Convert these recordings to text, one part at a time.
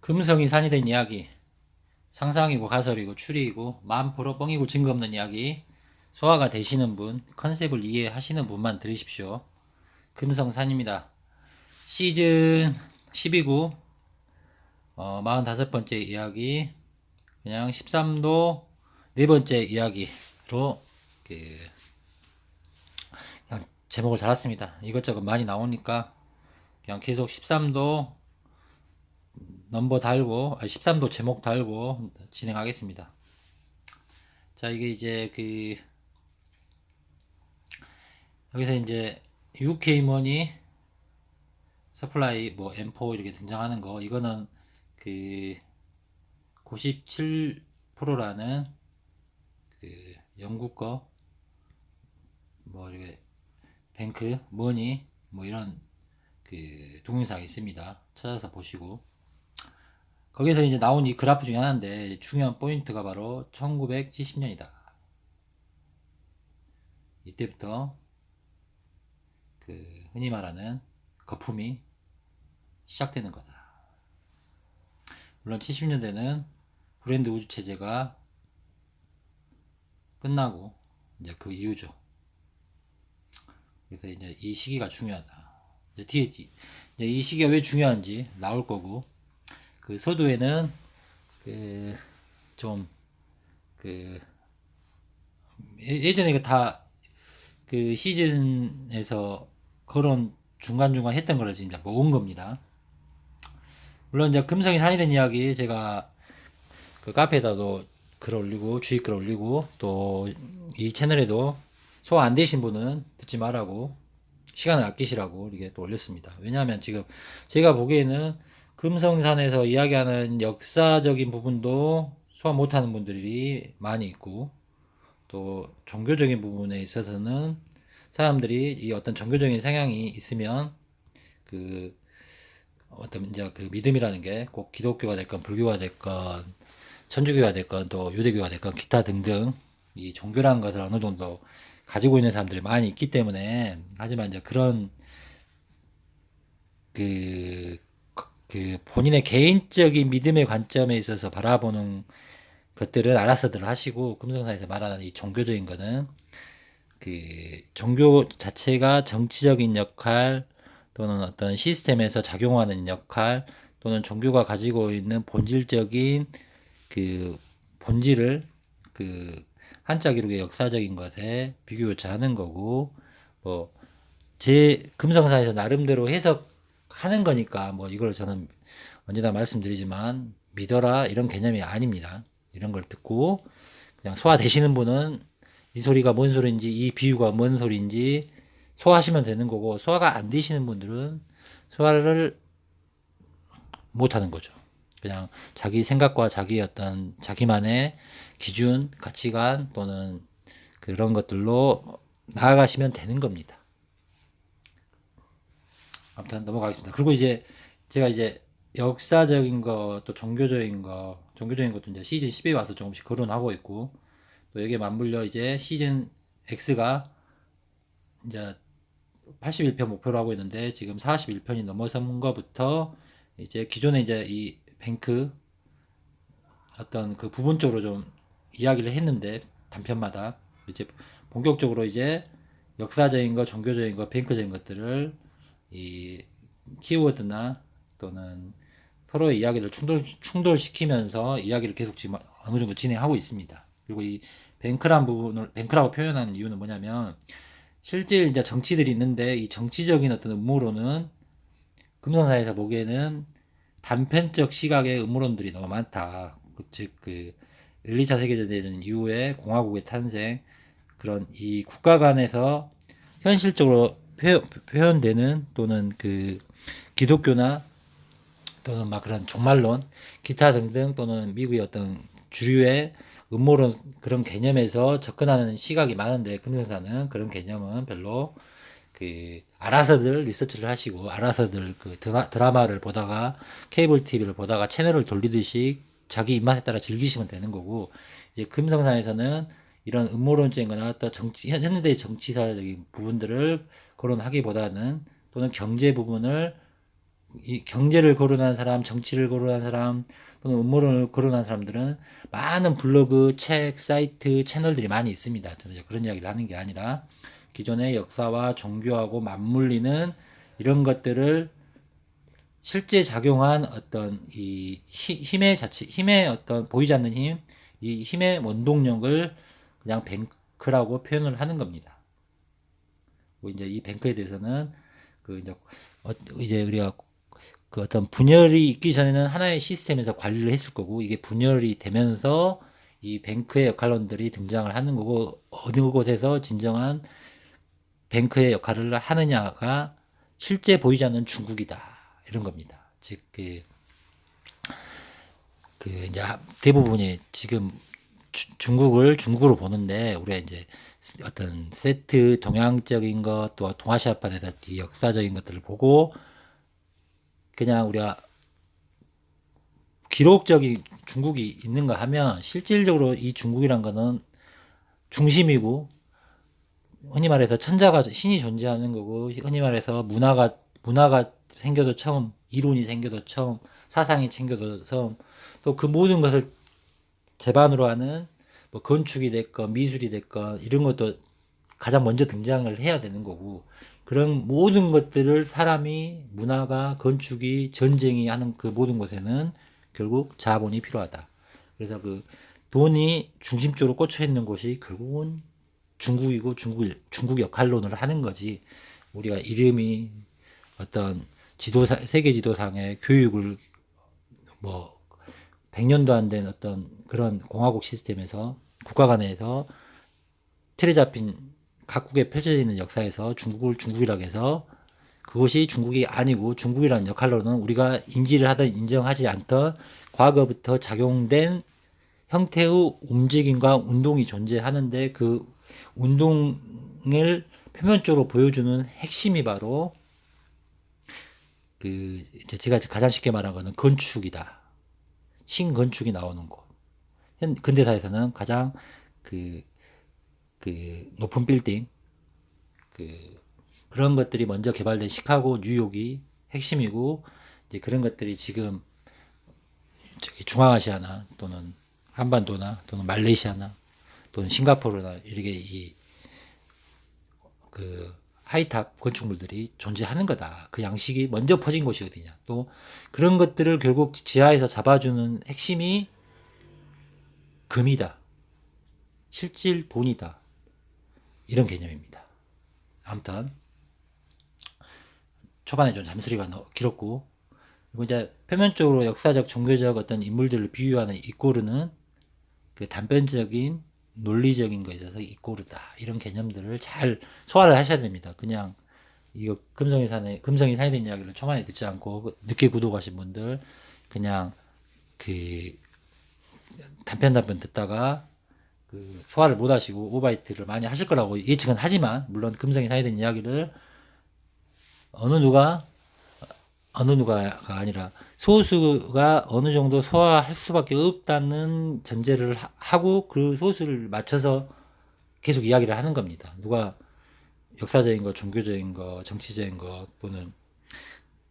금성이 산이 된 이야기, 상상이고 가설이고 추리이고 마음 프로 뻥이고 증거 없는 이야기, 소화가 되시는 분, 컨셉을 이해하시는 분만 들으십시오. 금성산입니다. 시즌 12구 45번째 이야기, 그냥 13도 네 번째 이야기로 그냥 제목을 달았습니다. 이것저것 많이 나오니까 그냥 계속 13도 넘버 달고 13도 제목 달고 진행하겠습니다. 자, 이게 이제 여기서 이제 UK 머니 서플라이 뭐 M4 이렇게 등장하는 거, 이거는 그 97%라는 영국 거 뭐 이렇게 뱅크 머니 뭐 이런 동영상이 있습니다. 찾아서 보시고, 거기서 이제 나온 이 그래프 중에 하나인데 중요한 포인트가 바로 1970년이다. 이때부터 흔히 말하는 거품이 시작되는 거다. 물론 70년대는 브랜드 우주 체제가 끝나고 이제 그 이후죠. 그래서 이제 이 시기가 중요하다. 이제 뒤에 이제 이 시기가 왜 중요한지 나올 거고, 서두에는 좀 예전에 다 시즌에서 그런 중간중간 했던 거를 지금 모은 겁니다. 물론 이제 금성이 산이 된 이야기 제가 카페에다도 글 올리고 주의 글 올리고 또 이 채널에도 소화 안 되신 분은 듣지 말라고, 시간을 아끼시라고 이렇게 또 올렸습니다. 왜냐하면 지금 제가 보기에는 금성산에서 이야기하는 역사적인 부분도 소화 못하는 분들이 많이 있고, 또 종교적인 부분에 있어서는 사람들이 이 어떤 종교적인 성향이 있으면 어떤 이제 믿음이라는 게 꼭 기독교가 됐건 불교가 됐건 천주교가 됐건 또 유대교가 됐건 기타 등등 이 종교라는 것을 어느 정도 가지고 있는 사람들이 많이 있기 때문에, 하지만 이제 그런 본인의 개인적인 믿음의 관점에 있어서 바라보는 것들은 알아서들 하시고, 금성사에서 말하는 이 종교적인 거는 종교 자체가 정치적인 역할 또는 어떤 시스템에서 작용하는 역할 또는 종교가 가지고 있는 본질적인 본질을 한자 기록의 역사적인 것에 비교조차하는 거고, 뭐 제 금성사에서 나름대로 해석하는 거니까 뭐 이걸 저는 언제나 말씀드리지만 믿어라 이런 개념이 아닙니다. 이런 걸 듣고 그냥 소화되시는 분은 이 소리가 뭔 소리인지 이 비유가 뭔 소리인지 소화하시면 되는 거고, 소화가 안 되시는 분들은 소화를 못 하는 거죠. 그냥 자기 생각과 자기 어떤 자기만의 기준, 가치관 또는 그런 것들로 나아가시면 되는 겁니다. 아무튼 넘어가겠습니다. 그리고 이제 제가 이제 역사적인 거 또 종교적인 것도 이제 시즌 10에 와서 조금씩 거론하고 있고, 또 여기에 맞물려 이제 시즌 X가 이제 81편 목표로 하고 있는데 지금 41편이 넘어선 거부터 이제 기존에 이제 이 뱅크 어떤 부분적으로 좀 이야기를 했는데, 단편마다 이제 본격적으로 이제 역사적인 거, 종교적인 거, 뱅크적인 것들을 이 키워드나 또는 서로의 이야기를 충돌시키면서 이야기를 계속 지금 어느 정도 진행하고 있습니다. 그리고 이 뱅크라고 표현하는 이유는 뭐냐면, 실제 이제 정치들이 있는데 이 정치적인 어떤 음모론은 금성사에서 보기에는 단편적 시각의 음모론들이 너무 많다. 즉 1, 2차 세계대전 이후에 공화국의 탄생, 그런 이 국가 간에서 현실적으로 표현되는 또는 기독교나 또는 막 그런 종말론, 기타 등등 또는 미국의 어떤 주류의 음모론 그런 개념에서 접근하는 시각이 많은데, 금성사는 그런 개념은 별로 알아서들 리서치를 하시고 알아서들 드라마를 보다가 케이블 TV를 보다가 채널을 돌리듯이 자기 입맛에 따라 즐기시면 되는 거고, 이제 금성사에서는 이런 음모론적인 거나 또 현대 정치사적인 부분들을 거론하기보다는, 또는 경제 부분을 이 경제를 거론한 사람, 정치를 거론한 사람, 또는 음모론을 거론한 사람들은 많은 블로그, 책, 사이트, 채널들이 많이 있습니다. 저는 이제 그런 이야기를 하는 게 아니라 기존의 역사와 종교하고 맞물리는 이런 것들을 실제 작용한 어떤 이 힘의 자체, 힘의 어떤 보이지 않는 힘, 이 힘의 원동력을 그냥 뱅크라고 표현을 하는 겁니다. 이제 이 뱅크에 대해서는 그 이제 우리가 그 어떤 분열이 있기 전에는 하나의 시스템에서 관리를 했을 거고, 이게 분열이 되면서 이 뱅크의 역할론들이 등장을 하는 거고, 어느 곳에서 진정한 뱅크의 역할을 하느냐가 실제 보이지 않는 중국이다, 이런 겁니다. 즉, 이제 대부분이 지금 중국을 중국으로 보는데, 우리가 이제 어떤 세트 동양적인 것, 또 동아시아판에서 이 역사적인 것들을 보고, 그냥 우리가 기록적인 중국이 있는가 하면, 실질적으로 이 중국이란 거는 중심이고, 흔히 말해서 천자가, 신이 존재하는 거고, 흔히 말해서 문화가 생겨도 처음, 이론이 생겨도 처음, 사상이 생겨도 처음, 또 그 모든 것을 제반으로 하는 뭐 건축이 됐건 미술이 됐건 이런 것도 가장 먼저 등장을 해야 되는 거고, 그런 모든 것들을 사람이, 문화가, 건축이, 전쟁이 하는 그 모든 것에는 결국 자본이 필요하다. 그래서 그 돈이 중심적으로 꽂혀 있는 곳이 결국은 중국이고, 중국 역할론을 하는 거지. 우리가 이름이 어떤 세계 지도상의 교육을 뭐 100년도 안 된 어떤 그런 공화국 시스템에서, 국가 간에서 틀에 잡힌 각국에 펼쳐져 있는 역사에서 중국을 중국이라고 해서 그것이 중국이 아니고, 중국이라는 역할로는 우리가 인지를 하든 인정하지 않던 과거부터 작용된 형태의 움직임과 운동이 존재하는데, 그 운동을 표면적으로 보여주는 핵심이 바로 이제 제가 가장 쉽게 말한 거는 건축이다. 신건축이 나오는 곳. 근대사에서는 가장 그, 높은 빌딩, 그런 것들이 먼저 개발된 시카고, 뉴욕이 핵심이고, 이제 그런 것들이 지금 저기 중앙아시아나 또는 한반도나 또는 말레이시아나 또는 싱가포르나 이렇게 하이탑 건축물들이 존재하는 거다. 그 양식이 먼저 퍼진 곳이 어디냐. 또 그런 것들을 결국 지하에서 잡아주는 핵심이 금이다. 실질 돈이다. 이런 개념입니다. 아무튼 초반에 좀 잠소리가 길었고, 그리고 이제 표면적으로 역사적, 종교적 어떤 인물들을 비유하는 이꼬르는 그 단편적인 논리적인 거에 있어서 이꼬르다, 이런 개념들을 잘 소화를 하셔야 됩니다. 그냥 이거 금성이 사에 대한 이야기를 초반에 듣지 않고 늦게 구독하신 분들, 그냥 단편 듣다가 소화를 못 하시고 오바이트를 많이 하실 거라고 예측은 하지만, 물론 금성이 사에 대한 이야기를 어느 누가가 아니라 소수가 어느 정도 소화할 수밖에 없다는 전제를 하고 그 소수를 맞춰서 계속 이야기를 하는 겁니다. 누가 역사적인 거, 종교적인 거, 정치적인 거, 또는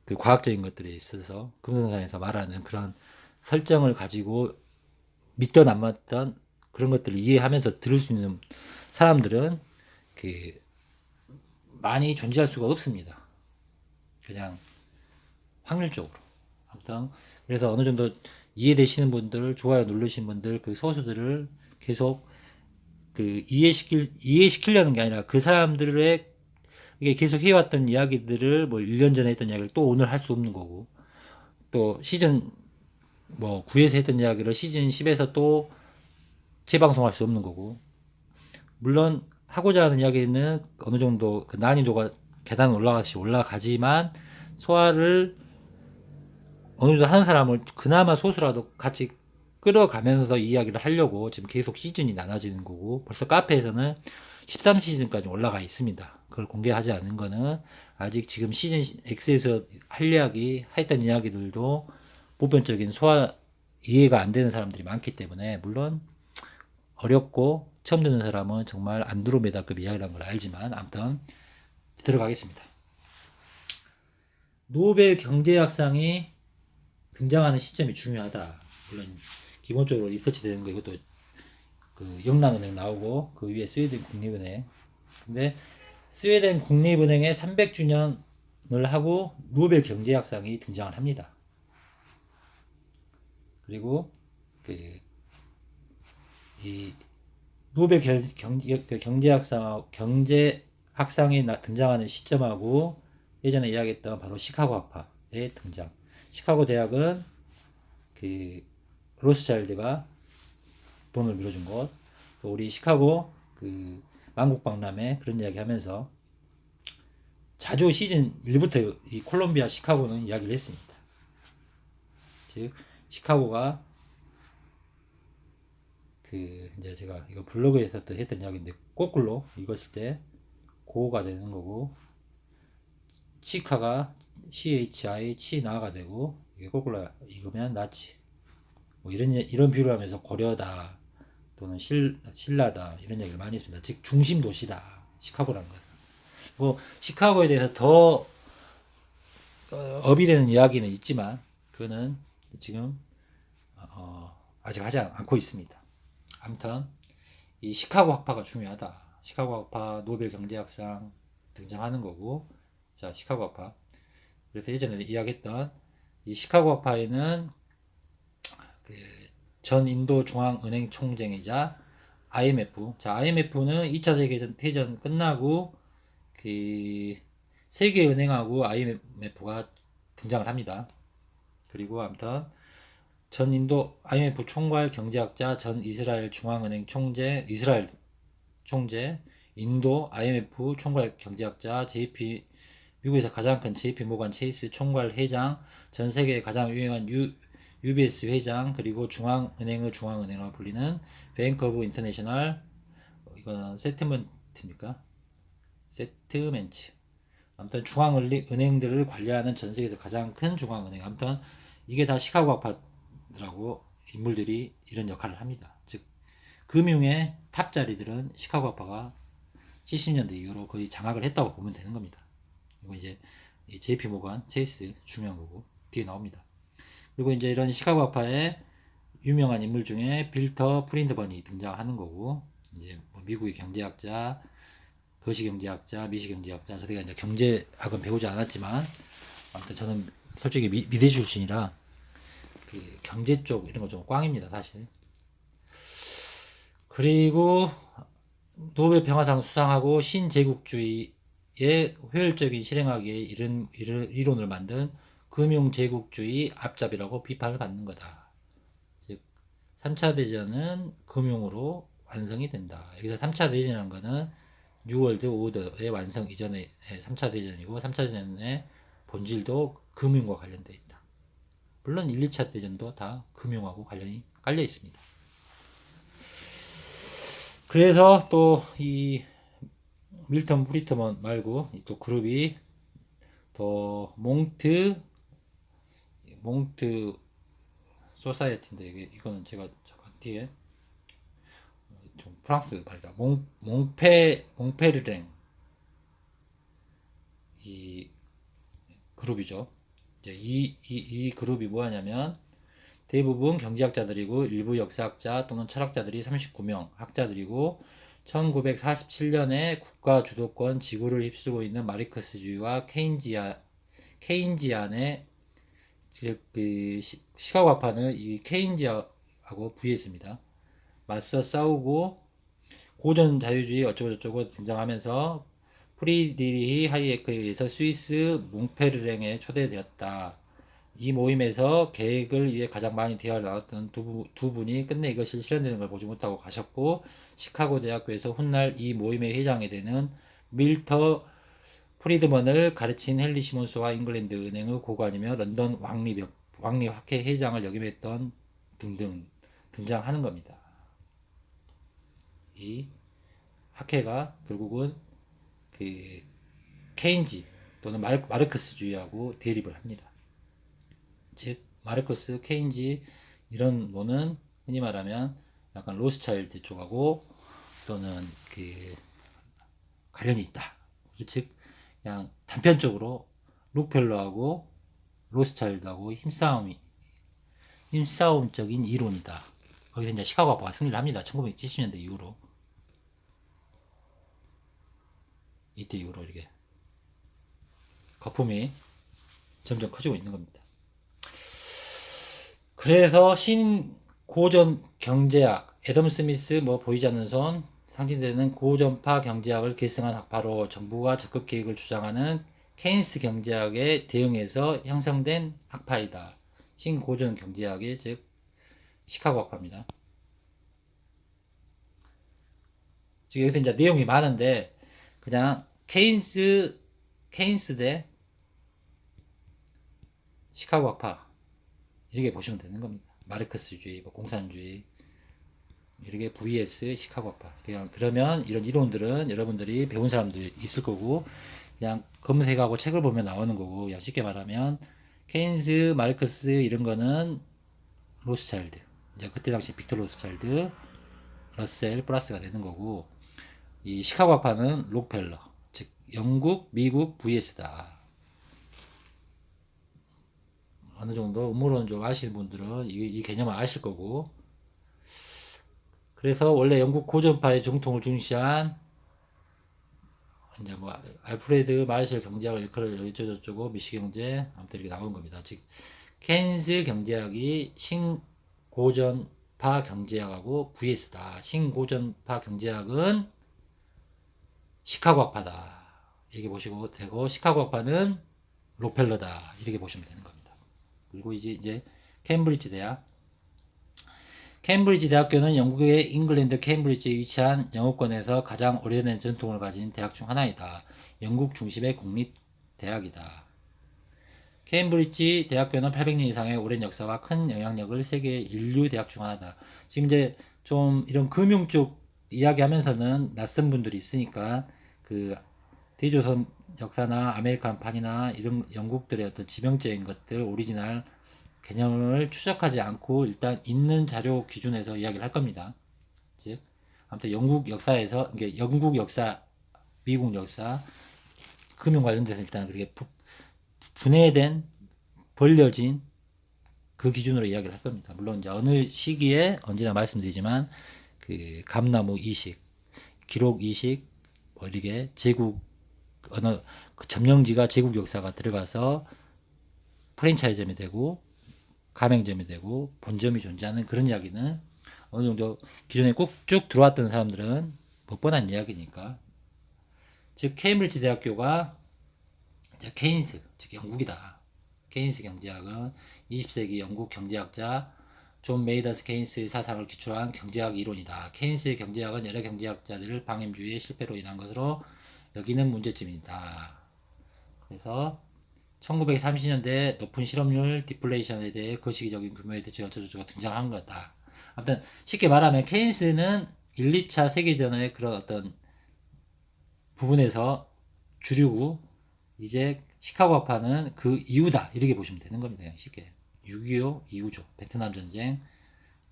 그 과학적인 것들에 있어서 금성상에서 말하는 그런 설정을 가지고 믿던 안 믿던 그런 것들을 이해하면서 들을 수 있는 사람들은 많이 존재할 수가 없습니다. 그냥 확률적으로. 아무튼 그래서 어느 정도 이해되시는 분들, 좋아요 누르신 분들, 그 소수들을 계속 이해시키려는 게 아니라, 그 사람들의 이게 계속 해왔던 이야기들을 뭐 1년 전에 했던 이야기를 또 오늘 할 수 없는 거고, 또 시즌 뭐 9에서 했던 이야기를 시즌 10에서 또 재방송할 수 없는 거고, 물론 하고자 하는 이야기는 어느 정도 그 난이도가 계단 올라가지만 소화를 어느 정도 하는 사람을 그나마 소수라도 같이 끌어가면서 이야기를 하려고 지금 계속 시즌이 나눠지는 거고, 벌써 카페에서는 13시즌까지 올라가 있습니다. 그걸 공개하지 않은 거는 아직 지금 시즌 X에서 할 이야기, 했던 이야기들도 보편적인 소화, 이해가 안 되는 사람들이 많기 때문에, 물론 어렵고 처음 듣는 사람은 정말 안드로메다급 이야기라는 걸 알지만, 아무튼 들어가겠습니다. 노벨 경제학상이 등장하는 시점이 중요하다. 물론 기본적으로 리서치 되는 거 이것도 그 영란은행 나오고 그 위에 스웨덴 국립은행. 근데 스웨덴 국립은행의 300주년을 하고 노벨 경제학상이 등장을 합니다. 그리고 그 이 노벨 경제학상이 등장하는 시점하고 예전에 이야기했던 바로 시카고 학파의 등장. 시카고 대학은 그 로스차일드가 돈을 밀어준 곳. 또 우리 시카고 그 만국박람회 그런 이야기 하면서 자주 시즌 1부터 이 콜롬비아 시카고는 이야기를 했습니다. 즉 시카고가 그 이제 제가 이거 블로그에서 또 했던 이야기인데 거꾸로 읽었을 때 고가 되는 거고 치카가 CHI 치나가 되고 이게 거꾸로 읽으면 나치 뭐 이런 비유를 하면서 고려다 또는 신라다 이런 얘기를 많이 했습니다. 즉 중심 도시다 시카고라는 것은. 뭐 시카고에 대해서 더 업이 되는 이야기는 있지만 그거는 지금 아직 하지 않고 있습니다. 아무튼 이 시카고 학파가 중요하다. 시카고 학파 노벨 경제학상 등장하는 거고 자 시카고 학파 그래서 예전에 이야기했던 이 시카고 학파에는 그 전 인도 중앙은행 총재이자 IMF 자 IMF는 2차 세계대전 끝나고 그 세계은행하고 IMF가 등장을 합니다. 그리고 아무튼 전 인도 IMF 총괄 경제학자 전 이스라엘 중앙은행 이스라엘 총재 인도 IMF 총괄 경제학자 미국에서 가장 큰 JP 모간 체이스 총괄 회장 전 세계에 가장 유명한 UBS 회장 그리고 중앙은행을 중앙은행으로 불리는 뱅크 오브 인터내셔널 이거는 세트먼트입니까? 세트멘트 아무튼 중앙은행들을 관리하는 전 세계에서 가장 큰 중앙은행 아무튼 이게 다 시카고 아파트라고 인물들이 이런 역할을 합니다. 즉 금융의 탑 자리들은 시카고 아파가 70년대 이후로 거의 장악을 했다고 보면 되는 겁니다. 이거 이제 JP 모간 체이스 중요한 거고 뒤에 나옵니다. 그리고 이제 이런 시카고 아파의 유명한 인물 중에 빌터 프린드번이 등장하는 거고 이제 뭐 미국의 경제학자 거시경제학자, 미시경제학자, 저희가 이제 경제학은 배우지 않았지만, 아무튼 저는 솔직히 미대 출신이라, 그 경제 쪽 이런 거 좀 꽝입니다, 사실. 그리고 노벨 평화상 수상하고 신제국주의의 효율적인 실행하기에 이론을 만든 금융제국주의 앞잡이라고 비판을 받는 거다. 즉, 3차 대전은 금융으로 완성이 된다. 여기서 3차 대전이라는 거는 뉴월드 오더의 완성 이전의 3차 대전이고 3차 대전의 본질도 금융과 관련되어 있다. 물론 1, 2차 대전도 다 금융하고 관련이 깔려 있습니다. 그래서 또 이 밀턴 브리트먼 말고 또 그룹이 또 몽트 소사이어티인데 이거는 제가 잠깐 뒤에 좀 프랑스 말이라 몽페르랭 이 그룹이죠. 이제 이 그룹이 뭐하냐면 대부분 경제학자들이고 일부 역사학자 또는 철학자들이 39명 학자들이고 1947년에 국가 주도권 지구를 휩쓰고 있는 마르크스주의와 케인지안의 그 시카고 아파는 이 케인지하고 부의했습니다. 맞서 싸우고 고전 자유주의 어쩌고저쩌고 등장하면서 프리드리히 하이에크에 의해서 스위스 몽페르랭에 초대되었다. 이 모임에서 계획을 위해 가장 많이 대화를 나눴던 두 분이 끝내 이것이 실현되는 걸 보지 못하고 가셨고 시카고 대학교에서 훗날 이 모임의 회장이 되는 밀터 프리드먼을 가르친 헨리 시몬스와 잉글랜드 은행의 고관이며 런던 왕립학회 회장을 역임했던 등등 등장하는 겁니다. 이 학회가 결국은 그 케인지 또는 마르크스주의하고 대립을 합니다. 즉 마르크스, 케인지 이런 노는 흔히 말하면 약간 로스차일드 쪽하고 또는 그 관련이 있다. 즉 그냥 단편적으로 록펠러하고 로스차일드하고 힘싸움적인 이론이다. 거기서 이제 시카고 학파가 승리를 합니다. 1970년대 이후로. 이때 이후로 이렇게 거품이 점점 커지고 있는 겁니다. 그래서 신고전 경제학, 애덤 스미스, 보이지 않는 손, 상징되는 고전파 경제학을 계승한 학파로 정부가 적극 계획을 주장하는 케인스 경제학에 대응해서 형성된 학파이다. 신고전 경제학의 즉 시카고 학파입니다. 지금 여기서 이제 내용이 많은데 그냥 케인스 대 시카고 학파 이렇게 보시면 되는 겁니다. 마르크스주의, 공산주의 이렇게 vs 시카고 학파. 그러면 이런 이론들은 여러분들이 배운 사람들 있을 거고 그냥 검색하고 책을 보면 나오는 거고 그냥 쉽게 말하면 케인스, 마르크스 이런 거는 로스차일드. 이제 그때 당시 빅터 로스차일드, 러셀 플러스가 되는 거고 이 시카고 학파는 록펠러. 즉 영국, 미국 vs다. 어느 정도 음모론 좀 아시는 분들은 이 개념을 아실 거고 그래서 원래 영국 고전파의 정통을 중시한 이제 알프레드 마셜 경제학을 일컬을 어쩌고저쩌고 미시 경제 아무튼 이렇게 나오는 겁니다. 즉 케인스 경제학이 신고전파 경제학하고 vs다. 신고전파 경제학은 시카고 학파다. 이렇게 보시고 되고 시카고 학파는 록펠러다. 이렇게 보시면 되는 겁니다. 그리고 이제 케임브리지 대학. 케임브리지 대학교는 영국의 잉글랜드 케임브리지에 위치한 영어권에서 가장 오래된 전통을 가진 대학 중 하나이다. 영국 중심의 공립대학이다. 케임브리지 대학교는 800년 이상의 오랜 역사와 큰 영향력을 세계 인류 대학 중 하나다. 지금 이제 좀 이런 금융 쪽 이야기하면서는 낯선 분들이 있으니까 그 대조선 역사나 아메리칸판이나 이런 영국들의 어떤 지명적인 것들 오리지널 개념을 추적하지 않고 일단 있는 자료 기준에서 이야기를 할 겁니다. 즉 아무튼 영국 역사에서 이게 영국 역사, 미국 역사, 금융 관련돼서 일단 그렇게 분해된 벌려진 그 기준으로 이야기를 할 겁니다. 물론 이제 어느 시기에 언제나 말씀드리지만 그 감나무 이식, 기록 이식, 이렇게 제국 어느 그 점령지가 제국 역사가 들어가서 프랜차이즈점이 되고 가맹점이 되고 본점이 존재하는 그런 이야기는 어느 정도 기존에 꼭 쭉 들어왔던 사람들은 못 뻔한 이야기니까. 즉 케임브리지 대학교가 이제 케인스, 즉 영국이다. 케인스 경제학은 20세기 영국 경제학자 존 메이더스 케인스의 사상을 기초한 경제학 이론이다. 케인스의 경제학은 여러 경제학자들을 방임주의의 실패로 인한 것으로 여기는 문제점이다. 그래서 1930년대 높은 실업률 디플레이션에 대해 거시기적인 규모의 대책 어쩌고저쩌고 등장한 거다. 아무튼 쉽게 말하면 케인스는 1, 2차 세계전의 그런 어떤 부분에서 주류고 이제 시카고 학파는 그 이유다. 이렇게 보시면 되는 겁니다. 그냥 쉽게. 6.25 이후죠. 베트남 전쟁,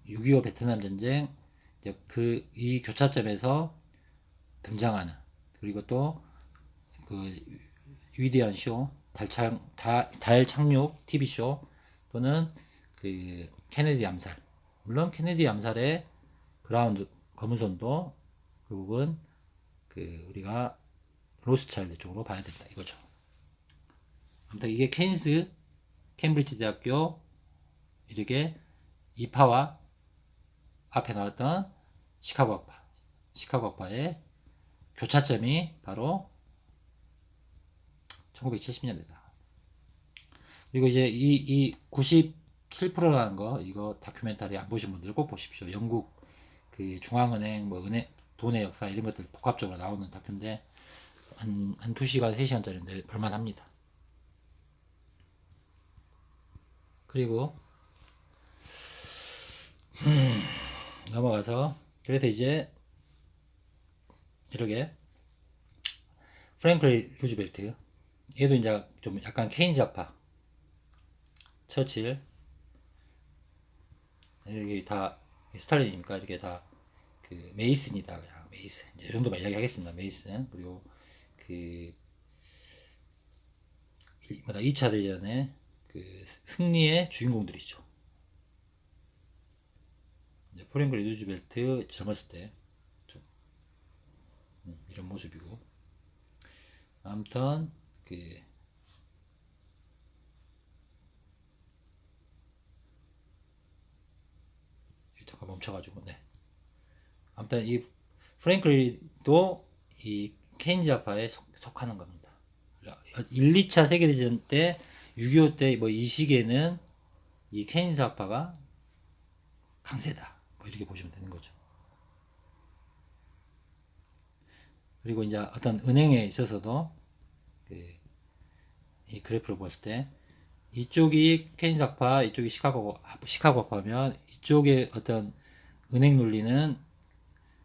6.25 베트남 전쟁, 이 교차점에서 등장하는 그리고 또 그 위대한 쇼, 달 착륙 TV쇼 또는 그 케네디 암살. 물론 케네디 암살의 그라운드 검은손도 결국은 그 우리가 로스차일드 쪽으로 봐야 된다 이거죠. 아무튼 이게 캠브리지 대학교 이렇게 이파와 앞에 나왔던 시카고 학파의 교차점이 바로 1970년대다. 그리고 이제 이 97%라는 거 이거 다큐멘터리 안 보신 분들 꼭 보십시오. 영국 그 중앙은행 돈의 역사 이런 것들 복합적으로 나오는 다큐인데 한 2시간 3시간짜리인데 볼만합니다. 그리고 넘어가서 그래서 이제 이렇게 프랭클린 루즈벨트 얘도 이제 좀 약간 케인즈 학파 처칠 이렇게 다 스탈린이니까 이렇게 다 그 메이슨이다 그냥 메이슨 이제 이 정도만 이야기하겠습니다. 메이슨 그리고 그 2차 대전의 그 승리의 주인공들이죠. 프랭클린 루즈벨트 젊었을 때 이런 모습이고, 아무튼 잠깐 멈춰가지고, 네. 아무튼 이 프랭클린도 이 케인즈파에 속하는 겁니다. 1, 2차 세계대전 때, 6.25 때 뭐 이 시기에는 이 케인즈파가 강세다, 뭐 이렇게 보시면 되는 거죠. 그리고 이제 어떤 은행에 있어서도 이 그래프를 봤을 때 이쪽이 케인즈학파, 이쪽이 시카고학파면 이쪽에 어떤 은행 논리는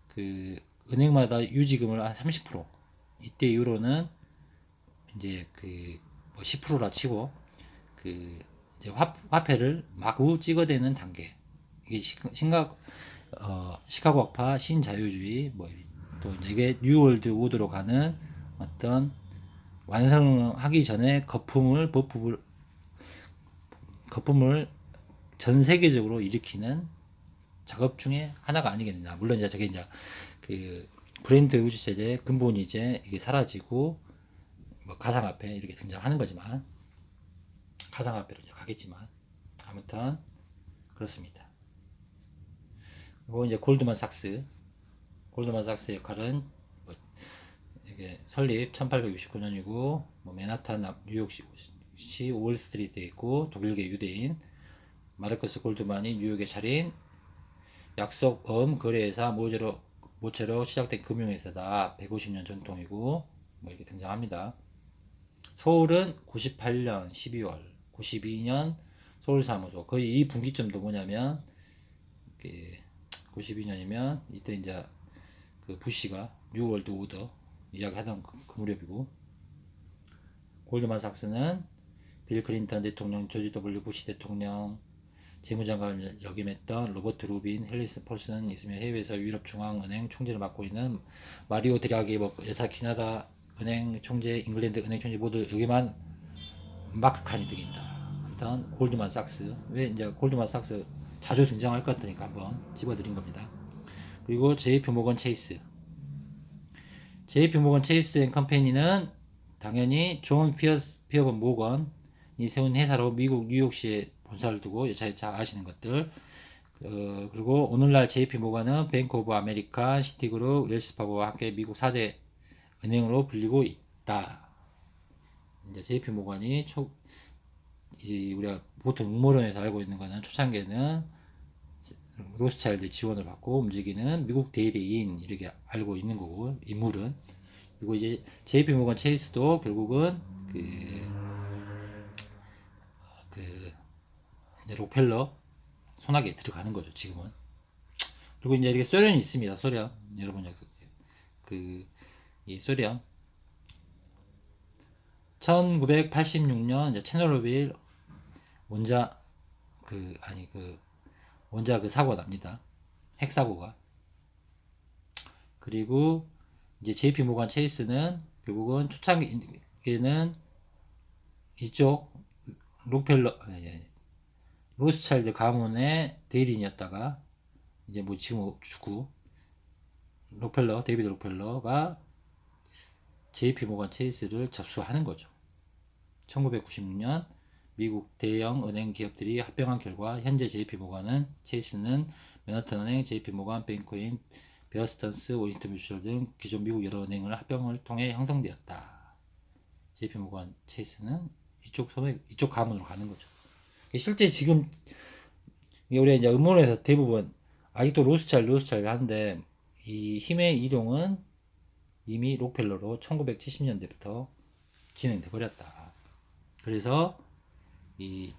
그 은행마다 유지금을 한 30%, 이때 이후로는 이제 뭐 10%라 치고 이제 화폐를 마구 찍어대는 단계. 이게 시카고학파 신자유주의, 뭐 또 이게 뉴월드 우드로 가는 어떤 완성하기 전에 거품을 전 세계적으로 일으키는 작업 중에 하나가 아니겠느냐. 물론 이제 저게 이제 브랜드 유지 체제 근본이 이제 이게 사라지고 뭐 가상화폐 이렇게 등장하는 거지만, 가상화폐로 이제 가겠지만, 아무튼 그렇습니다. 그리고 이제 골드만삭스의 역할은 뭐 이게 설립 1869년이고 뭐 맨하탄 뉴욕시 월스트리트에 있고, 독일계 유대인 마르커스 골드만이 뉴욕에 차린 약속음 거래회사 모체로 시작된 금융회사다. 150년 전통이고 뭐 이렇게 등장합니다. 서울은 98년 12월, 92년 서울사무소. 거의 이 분기점도 뭐냐면 92년이면 이때 이제 부시가 뉴월드 오더 이야기하던 그 무렵이고, 골드만삭스는 빌 클린턴 대통령, 조지 W 부시 대통령, 재무장관을 역임했던 로버트 루빈, 헬리스 폴슨 있으며 해외에서 유럽중앙은행 총재를 맡고 있는 마리오 드라기, 여사 키나다 은행 총재, 잉글랜드 은행 총재 모두 여기만 마크 칸이 등있다. 아무튼 골드만삭스, 왜 이제 골드만삭스 자주 등장할 것 같으니까 한번 집어드린 겁니다. 그리고 JP 모건 체이스 앤 컴퍼니는 당연히 존 피어번 모건이 세운 회사로 미국 뉴욕시에 본사를 두고 잘 아시는 것들. 그리고 오늘날 JP 모건은 뱅크 오브 아메리카, 시티그룹, 웰스파고와 함께 미국 4대 은행으로 불리고 있다. 이제 JP 모건이 우리가 보통 음모론에서 알고 있는 거는 초창기에는 로스차일드 지원을 받고 움직이는 미국 대리인 이렇게 알고 있는 거고, 인물은. 그리고 이제 JP 모건 체이스도 결국은 이제 록펠러 손아귀에 들어가는 거죠, 지금은. 그리고 이제 이렇게 소련이 있습니다. 소련, 여러분, 이 소련 1986년 이제 체르노빌 원자 사고가 납니다. 핵사고가. 그리고 이제 JP 모건 체이스는 결국은 초창기에는 이쪽 로스차일드 가문의 대리인이었다가 이제 뭐 지금 죽고 데이비드 록펠러가 JP 모건 체이스를 접수하는 거죠. 1996년 미국 대형 은행 기업들이 합병한 결과 현재 JP 모건은 체이스는 맨하탄 은행, JP 모건, 뱅크인, 베어스턴스, 워싱턴 뮤추얼 등 기존 미국 여러 은행을 합병을 통해 형성되었다. JP 모건 체이스는 이쪽 가문으로 가는 거죠. 실제 지금 우리가 이제 음모론에서 대부분 아직도 로스차일드 하는데, 이 힘의 이동은 이미 록펠러로 1970년대부터 진행돼 버렸다. 그래서 이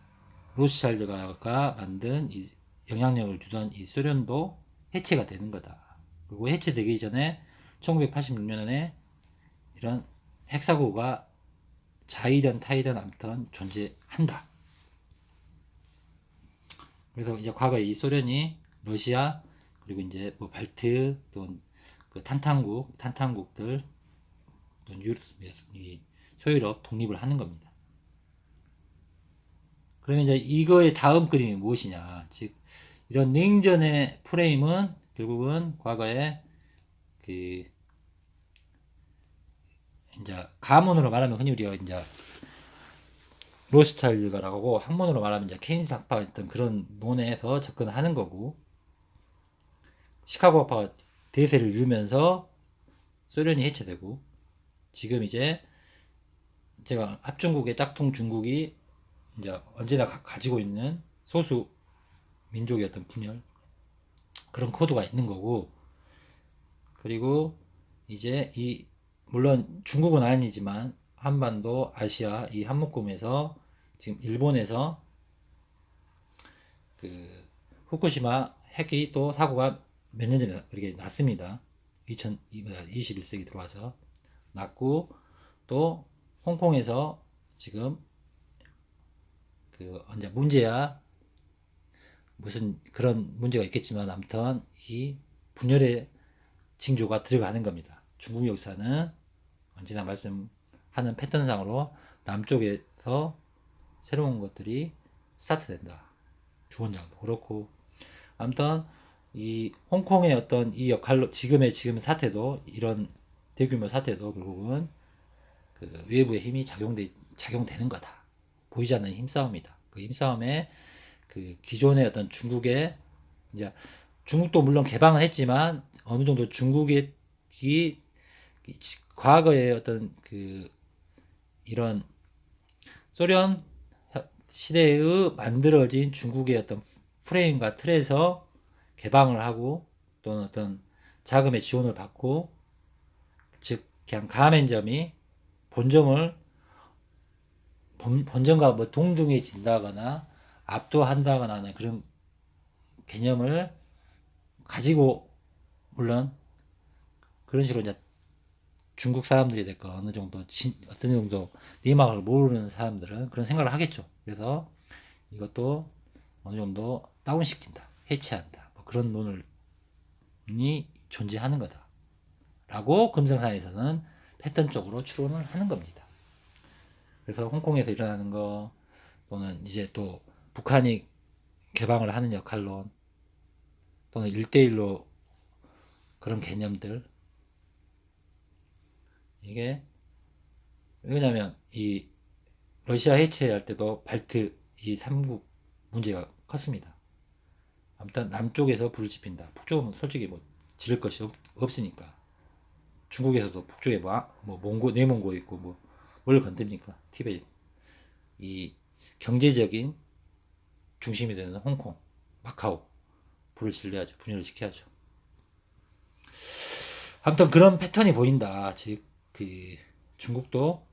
로스차일드가 만든 이 영향력을 주던 이 소련도 해체가 되는 거다. 그리고 해체되기 전에 1986년에 이런 핵사고가 자이든 타이든 아무튼 존재한다. 그래서 이제 과거에 이 소련이 러시아, 그리고 이제 뭐 발트, 또 그 탄탄국들, 또 소유럽 독립을 하는 겁니다. 그러면 이제 이거의 다음 그림이 무엇이냐. 즉, 이런 냉전의 프레임은 결국은 과거에 그, 이제 가문으로 말하면 흔히 우리가 이제 로스차일드가라고 학문으로 말하면 이제 케인스 학파였던 그런 논에서 접근하는 거고, 시카고 학파가 대세를 이루면서 소련이 해체되고, 지금 이제 제가 합중국의 짝퉁 중국이 이제 언제나 가지고 있는 소수 민족의 어떤 분열, 그런 코드가 있는 거고, 그리고 이제 이 물론 중국은 아니지만 한반도, 아시아 이 한묶음에서 지금 일본에서 그 후쿠시마 핵이 또 사고가 몇 년 전에 이렇게 났습니다. 21세기 들어와서 났고, 또 홍콩에서 지금 그 언제 문제야 무슨 그런 문제가 있겠지만 아무튼 이 분열의 징조가 들어가는 겁니다. 중국 역사는 언제나 말씀하는 패턴상으로 남쪽에서 새로운 것들이 스타트된다. 주원장도 그렇고, 아무튼 이 홍콩의 어떤 이 역할로 지금 사태도, 이런 대규모 사태도 결국은 그 외부의 힘이 작용되는 거다. 보이지 않는 힘싸움이다. 그 힘싸움에 그 기존의 어떤 중국의 이제 중국도 물론 개방은 했지만 어느 정도 중국의 이 과거의 어떤 그 이런 소련 시대의 만들어진 중국의 어떤 프레임과 틀에서 개방을 하고, 또는 어떤 자금의 지원을 받고, 즉 그냥 가맹점이 본점과 뭐 동등해진다거나 압도한다거나 하는 그런 개념을 가지고, 물론 그런 식으로 이제 중국 사람들이 됐건 어떤 정도 내막을 모르는 사람들은 그런 생각을 하겠죠. 그래서 이것도 어느 정도 다운시킨다, 해체한다, 뭐 그런 논이 존재하는 거다 라고 금성산에서는 패턴적으로 추론을 하는 겁니다. 그래서 홍콩에서 일어나는 거, 또는 이제 또 북한이 개방을 하는 역할론, 또는 1대1로 그런 개념들, 이게 왜냐면 이 러시아 해체할 때도 발트 이 3국 문제가 컸습니다. 아무튼 남쪽에서 불을 지핀다. 북쪽은 솔직히 뭐 지를 것이 없으니까. 중국에서도 북쪽에 내몽고 있고 뭘 건듭니까? 티베트. 이 경제적인 중심이 되는 홍콩, 마카오 불을 질러야죠. 분열을 시켜야죠. 아무튼 그런 패턴이 보인다. 즉 그 중국도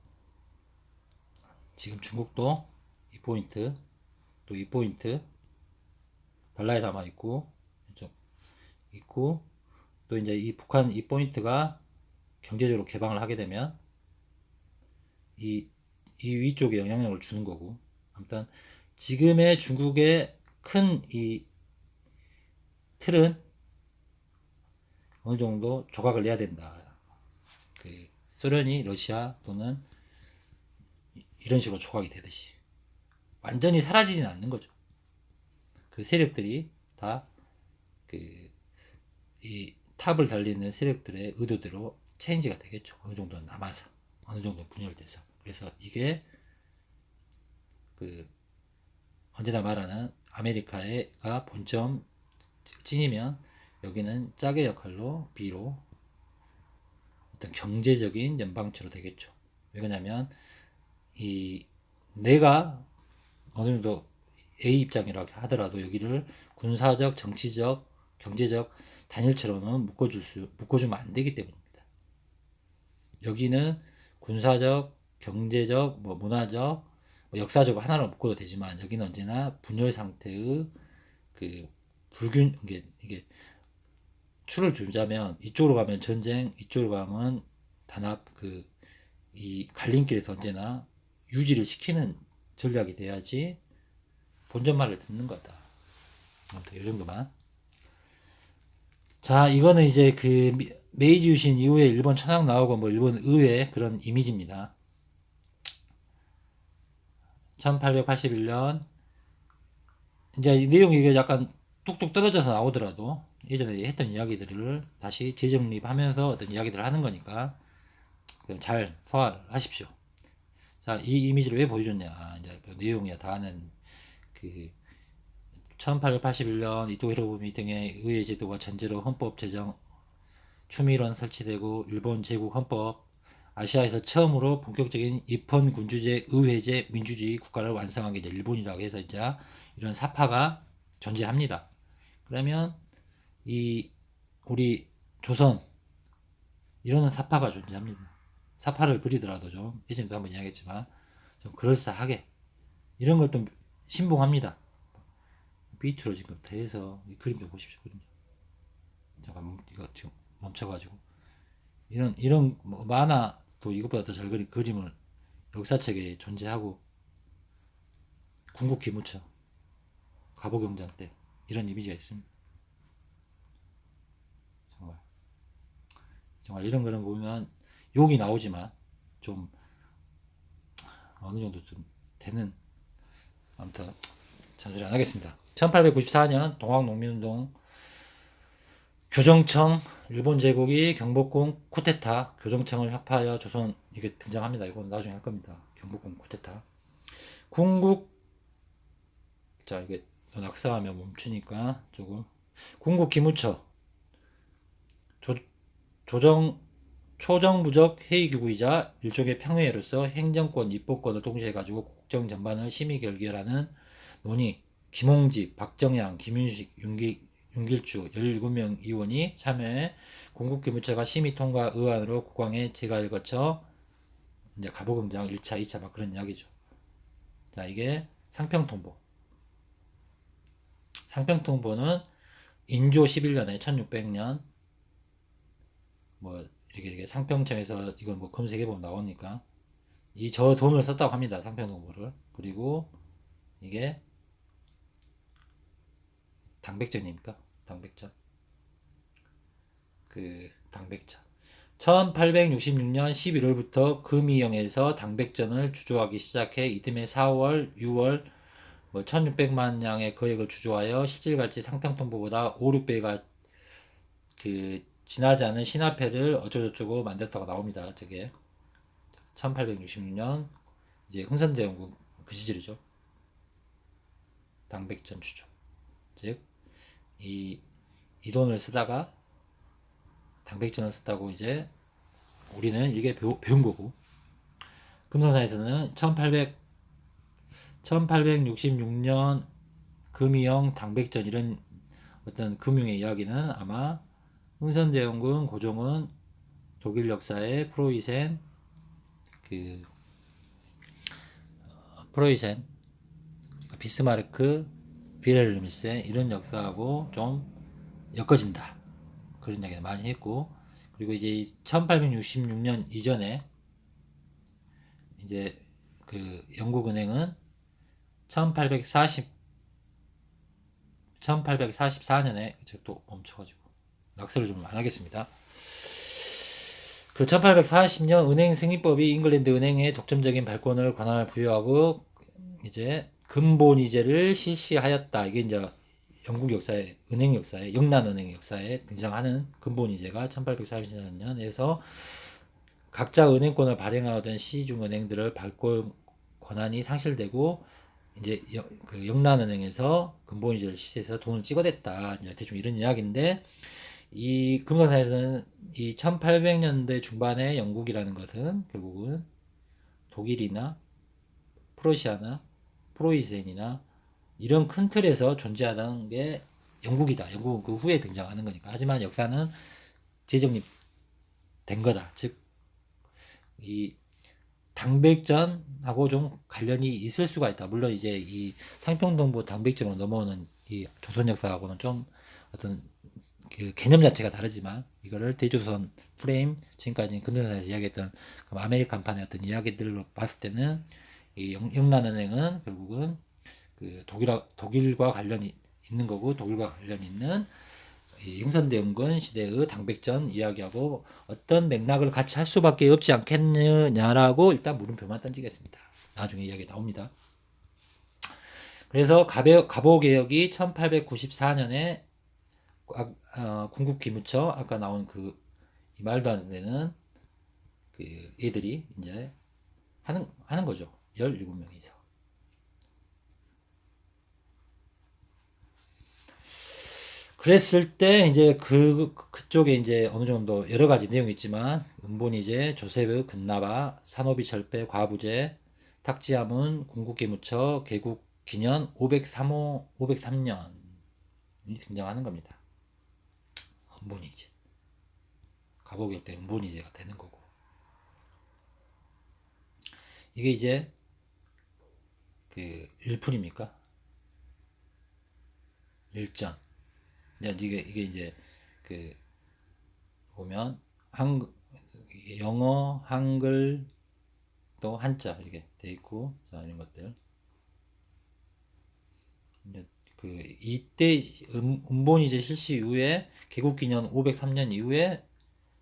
이 포인트, 또 이 포인트 달라이라마 있고 또 이제 이 북한 이 포인트가 경제적으로 개방을 하게 되면 이 위쪽에 영향력을 주는 거고, 아무튼 지금의 중국의 큰 이 틀은 어느 정도 조각을 내야 된다. 그 소련이 러시아 또는 이런 식으로 조각이 되듯이 완전히 사라지진 않는 거죠. 그 세력들이 다 이 탑을 달리는 세력들의 의도대로 체인지가 되겠죠. 어느 정도 남아서, 어느 정도 분열돼서. 그래서 이게 그 언제나 말하는 아메리카가 본점 찐이면 여기는 짝의 역할로 B로 어떤 경제적인 연방체로 되겠죠. 왜 그러냐면 이 내가 어느 정도 A 입장이라고 하더라도 여기를 군사적, 정치적, 경제적 단일체로는 묶어주면 안 되기 때문입니다. 여기는 군사적, 경제적, 문화적, 역사적으로 하나로 묶어도 되지만 여기는 언제나 분열 상태의 그 이게 추를 두자면 이쪽으로 가면 전쟁, 이쪽으로 가면 단합, 이 갈림길에서 언제나 유지를 시키는 전략이 돼야지 본전 말을 듣는 거다. 아무튼 이 정도만. 자, 이거는 이제 그 메이지 유신 이후에 일본 천황 나오고 뭐 일본 의회 그런 이미지입니다. 1881년 이제 이 내용이 이게 약간 뚝뚝 떨어져서 나오더라도 예전에 했던 이야기들을 다시 재정립하면서 어떤 이야기들을 하는 거니까 잘 소화하십시오. 자, 이 이미지를 왜 보여줬냐. 이제 그 내용이야. 다 아는 그 1881년 이토 히로부미 등의 의회 제도가 전제로 헌법 제정 추미론 설치되고 일본 제국 헌법 아시아에서 처음으로 본격적인 입헌 군주제 의회제 민주주의 국가를 완성하게 된 일본이라고 해서 이제 이런 사파가 존재합니다. 그러면 이 우리 조선 이런 사파가 존재합니다. 사파를 그리더라도 좀 예전에도 한번 이야기했지만 좀 그럴싸하게 이런 걸 좀 신봉합니다. 비틀어진 것부터 해서 이 그림 좀 보십시오. 그림. 잠깐 이거 지금 멈춰가지고 이런 뭐 만화도 이것보다 더 잘 그린 그림을 역사책에 존재하고 궁극 기무처 갑오경장 때 이런 이미지가 있습니다. 정말 이런 거는 보면 욕이 나오지만 좀 어느 정도 좀 되는 아무튼 잔소리 안 하겠습니다. 1894년 동학농민운동 교정청 일본 제국이 경복궁 쿠데타 교정청을 혁파하여 조선 이게 등장합니다. 이건 나중에 할 겁니다. 경복궁 쿠데타 궁국 자 이게 낙서하면 멈추니까 조금 궁국 기무처 조정 초정부적 회의기구이자 일종의 평회로서 행정권, 입법권을 동시에 가지고 국정 전반을 심의 결결하는 논의 김홍집, 박정양, 김윤식, 윤길주 17명 의원이 참여해 궁극기무처가 심의 통과 의안으로 국왕의 재가를 거쳐 이제 갑오경장 1차, 2차 막 그런 이야기죠. 자 이게 상평통보. 상평통보는 인조 11년에 1600년 뭐 이렇게 상평청에서 이건 뭐 검색해보면 나오니까 이 저 돈을 썼다고 합니다. 상평통보를. 그리고 이게 당백전입니까? 당백전. 그 당백전. 1866년 11월부터 금이영에서 당백전을 주조하기 시작해 이듬해 4월, 6월 뭐 1600만 량의 거액을 주조하여 실질가치 상평통보보다 5, 6배가 그 지나지 않은 신화폐를 어쩌고저쩌고 만들었다고 나옵니다. 저게 1866년 이제 흥선대원군 그 시절이죠. 당백전 주조. 즉 이 돈을 쓰다가 당백전을 썼다고 이제 우리는 이게 배운 거고 금성사에서는 1866년 금이영 당백전 이런 어떤 금융의 이야기는 아마 흥선대원군 고종은 독일 역사의 프로이센 그러니까 비스마르크 비렐르미세 이런 역사하고 좀 엮어진다 그런 이야기를 많이 했고 그리고 이제 1866년 이전에 이제 그 영국은행은 1844년에 또 멈춰가지고 낙서를 좀 안 하겠습니다. 그 1840년 은행 승인법이 잉글랜드 은행에 독점적인 발권을 권한을 부여하고 이제 근본이제를 실시하였다. 이게 이제 영국 역사의 은행 역사에 영란은행 역사에 등장하는 근본이제가 1844년에서 각자 은행권을 발행하던 시중은행들을 발권 권한이 상실되고 이제 그 영란은행에서 근본이제를 실시해서 돈을 찍어댔다. 이제 대충 이런 이야기인데 이 금강산에서는 이 1800년대 중반의 영국이라는 것은 결국은 독일이나 프로시아나 프로이센이나 이런 큰 틀에서 존재하는 게 영국이다. 영국은 그 후에 등장하는 거니까. 하지만 역사는 재정립된 거다. 즉, 이 당백전하고 좀 관련이 있을 수가 있다. 물론 이제 이 상평동부 당백전으로 넘어오는 이 조선 역사하고는 좀 어떤 그 개념 자체가 다르지만 이거를 대조선 프레임 지금까지 금성사에서 이야기했던 아메리칸판의 어떤 이야기들로 봤을 때는 이 영란은행은 결국은 그 독일과 관련이 있는 거고 독일과 관련이 있는 이 흥선대원군 시대의 당백전 이야기하고 어떤 맥락을 같이 할 수밖에 없지 않겠느냐라고 일단 물음표만 던지겠습니다. 나중에 이야기 나옵니다. 그래서 갑오개혁이 1894년에 군국기무처 아까 나온 이 말도 안 되는 그 애들이 이제 하는 거죠. 17명이서. 그랬을 때 이제 그쪽에 이제 어느 정도 여러 가지 내용이 있지만 은본이제, 조세브, 근나바, 산호비철폐, 과부제, 탁지하문, 군국기무처, 개국기년 503년이 등장하는 겁니다. 은본이제. 갑오개혁 때 은본이제가 되는 거고. 이게 이제 그 일풀입니까? 일전. 이게 이제 그 보면 영어, 한글 또 한자 이렇게 돼 있고 자 이런 것들. 그 이때 은본이제 실시 이후에 개국기년 503년 이후에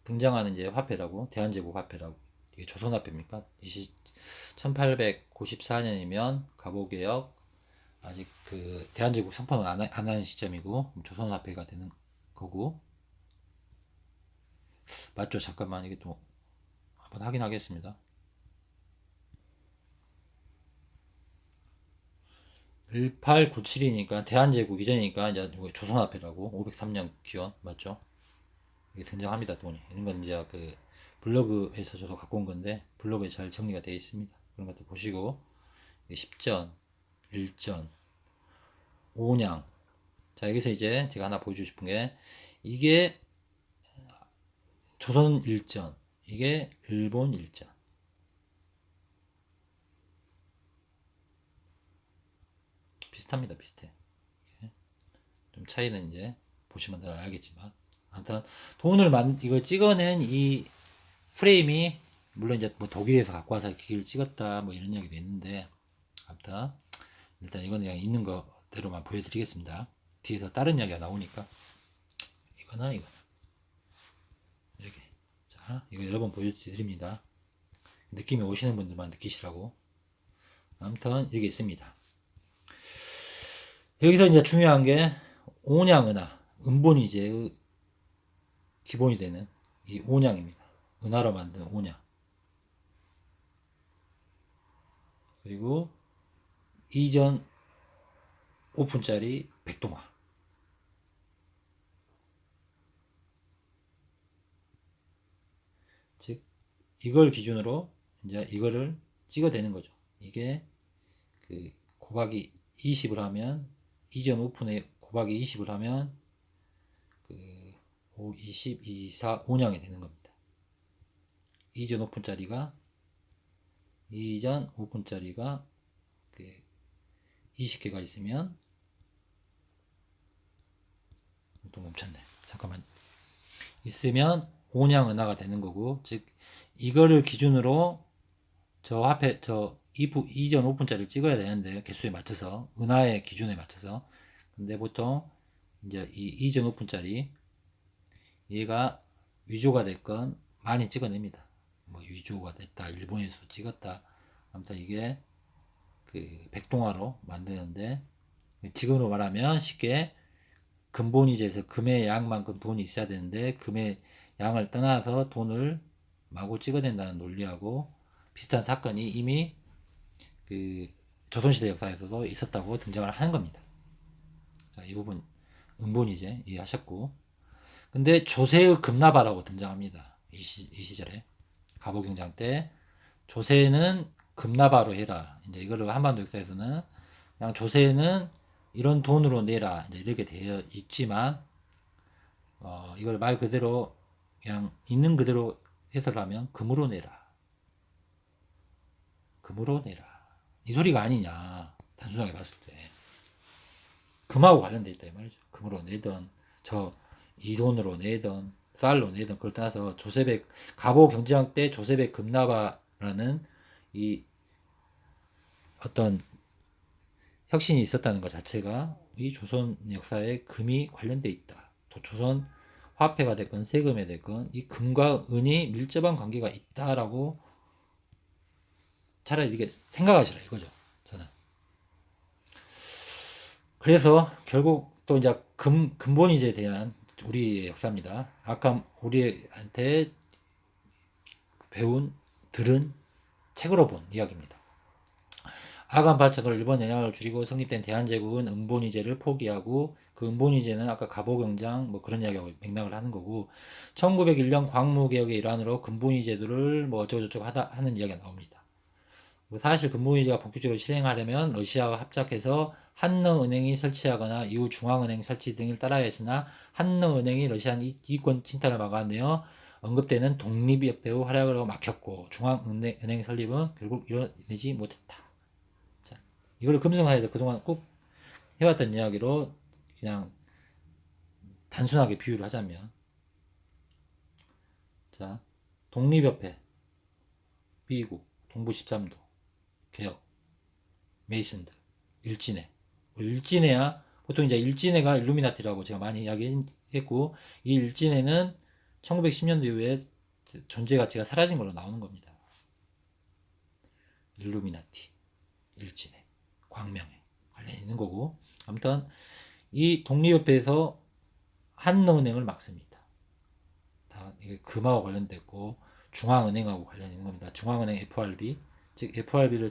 등장하는 이제 화폐라고 대한제국 화폐라고 이게 조선화폐입니까? 1894년이면 갑오개혁 아직 그 대한제국 선포는 안 하는 시점이고 조선화폐가 되는 거고 맞죠? 잠깐만 이게 또 한번 확인하겠습니다. 1897이니까 대한제국 이전이니까 이제 조선화폐라고 503년 기원 맞죠? 이게 등장합니다. 돈이 이런 건 이제 그 블로그에서 저도 갖고 온 건데 블로그에 잘 정리가 되어 있습니다. 그런 것들 보시고 10전, 1전, 5냥 자 여기서 이제 제가 하나 보여주고 싶은 게 이게 조선 일전 이게 일본 일전 비슷합니다. 비슷해. 좀 차이는 이제 보시면 잘 알겠지만 아무튼 돈을 이걸 찍어낸 이 프레임이 물론 이제 뭐 독일에서 갖고 와서 기기를 찍었다 뭐 이런 이야기도 있는데 아무튼 일단 이거는 그냥 있는 거대로만 보여드리겠습니다. 뒤에서 다른 이야기가 나오니까 이거나 이렇게 자 이거 여러 번 보여드립니다. 느낌이 오시는 분들만 느끼시라고. 아무튼 이게 있습니다. 여기서 이제 중요한 게 온양은하 은본이 이제 기본이 되는 이 온양입니다. 은하로 만든 온양. 그리고 이전 오픈짜리 백동화. 즉 이걸 기준으로 이제 이거를 찍어대는 거죠. 이게 그 곱하기 20을 하면 이전 오픈에 곱하기 20을 하면 그 5, 20, 2, 4, 5냥이 되는 겁니다. 이전 오픈짜리가 그 20개가 있으면 또 멈췄네. 잠깐만. 있으면 5냥 은하가 되는 거고 즉 이거를 기준으로 저 화폐 이전 오픈짜리 찍어야 되는데 개수에 맞춰서 은하의 기준에 맞춰서 근데 보통 이제 이 이전 오픈짜리 얘가 위조가 됐건 많이 찍어냅니다. 뭐 위조가 됐다 일본에서 찍었다 아무튼 이게 그 백동화로 만드는데 지금으로 말하면 쉽게 근본이제에서 금의 양만큼 돈이 있어야 되는데 금의 양을 떠나서 돈을 마구 찍어낸다는 논리하고 비슷한 사건이 이미 그 조선시대 역사에서도 있었다고 등장을 하는 겁니다. 자, 이 부분 은본이제 이해하셨고 근데 조세의 급나바라고 등장합니다. 이 시절에 갑오경장 때 조세는 급나바로 해라. 이제 이거를 한반도 역사에서는 그냥 조세는 이런 돈으로 내라. 이제 이렇게 되어 있지만 이걸 말 그대로 그냥 있는 그대로 해석하면 금으로 내라. 금으로 내라. 이 소리가 아니냐. 단순하게 봤을 때 금하고 관련돼 있다 이 말이죠. 금으로 내던 이 돈으로 내던 쌀로 내던 그걸 떠나서 조세백 갑오 경제학 때 조세백 금나바라는 이 어떤 혁신이 있었다는 것 자체가 이 조선 역사에 금이 관련돼 있다. 또 조선 화폐가 됐건 세금에 됐건 이 금과 은이 밀접한 관계가 있다라고 차라리 이렇게 생각하시라 이거죠. 저는 그래서 결국 또 이제 근본이제에 대한 우리의 역사입니다. 아까 우리한테 들은 책으로 본 이야기입니다. 아간 발전으로 일본 영향을 줄이고 성립된 대한제국은 은본이제를 포기하고 그 은본이제는 아까 갑오경장 뭐 그런 이야기하고 맥락을 하는 거고 1901년 광무개혁의 일환으로 근본이제도를 뭐 어쩌고저쩌고 하는 이야기가 나옵니다. 사실 근본이제가 본격적으로 실행하려면 러시아와 합작해서 한너은행이 설치하거나 이후 중앙은행 설치 등을 따라야 했으나 한너은행이 러시아 이권 침탈을 막아내어 언급되는 독립협회의 활약으로 막혔고 중앙은행 설립은 결국 이뤄내지 못했다. 자, 이걸 금성사에서 그동안 꼭 해왔던 이야기로 그냥 단순하게 비유를 하자면 자 독립협회, 미국, 동부 13도, 개혁, 메이슨들, 일진회. 일진회야 보통 이제 일진회가 일루미나티라고 제가 많이 이야기했고 이 일진회는 1910년도 이후에 존재 가치가 사라진 걸로 나오는 겁니다. 일루미나티, 일진회, 광명회 관련이 있는 거고 아무튼 이 독립협회에서 한너은행을 막습니다. 다 이게 금하고 관련됐고 중앙은행하고 관련이 있는 겁니다. 중앙은행 FRB 즉 FRB를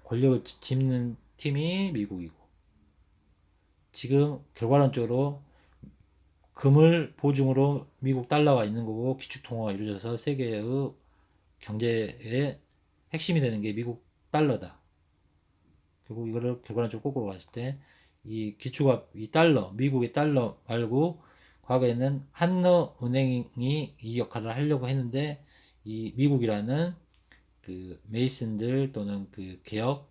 권력을 짚는 팀이 미국이고 지금 결과론적으로 금을 보증으로 미국 달러가 있는 거고 기축통화가 이루어져서 세계의 경제의 핵심이 되는 게 미국 달러다. 결국 이거를 결과론적으로 꼬꾸로 봤을 때 이 기축화 이 달러 미국의 달러 말고 과거에는 한너은행이 이 역할을 하려고 했는데 이 미국이라는 그 메이슨들 또는 그 개혁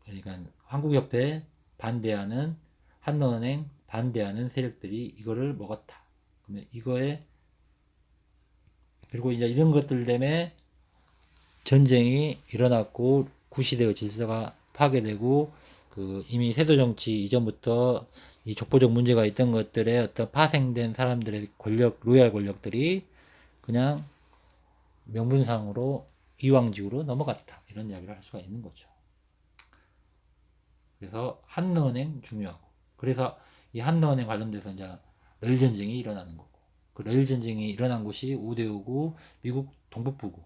그러니까 한국협회 반대하는 한너은행 반대하는 세력들이 이거를 먹었다. 그러면 이거에 그리고 이제 이런 것들 때문에 전쟁이 일어났고 구시대의 질서가 파괴되고 그 이미 세도 정치 이전부터 이 족보적 문제가 있던 것들에 어떤 파생된 사람들의 권력 로얄 권력들이 그냥 명분상으로 이왕직으로 넘어갔다 이런 이야기를 할 수가 있는 거죠. 그래서 한너은행 중요하고 그래서 이 한너은행 관련돼서 이제 러일 전쟁이 일어나는 거고 그 러일 전쟁이 일어난 곳이 우대우고 미국 동북부고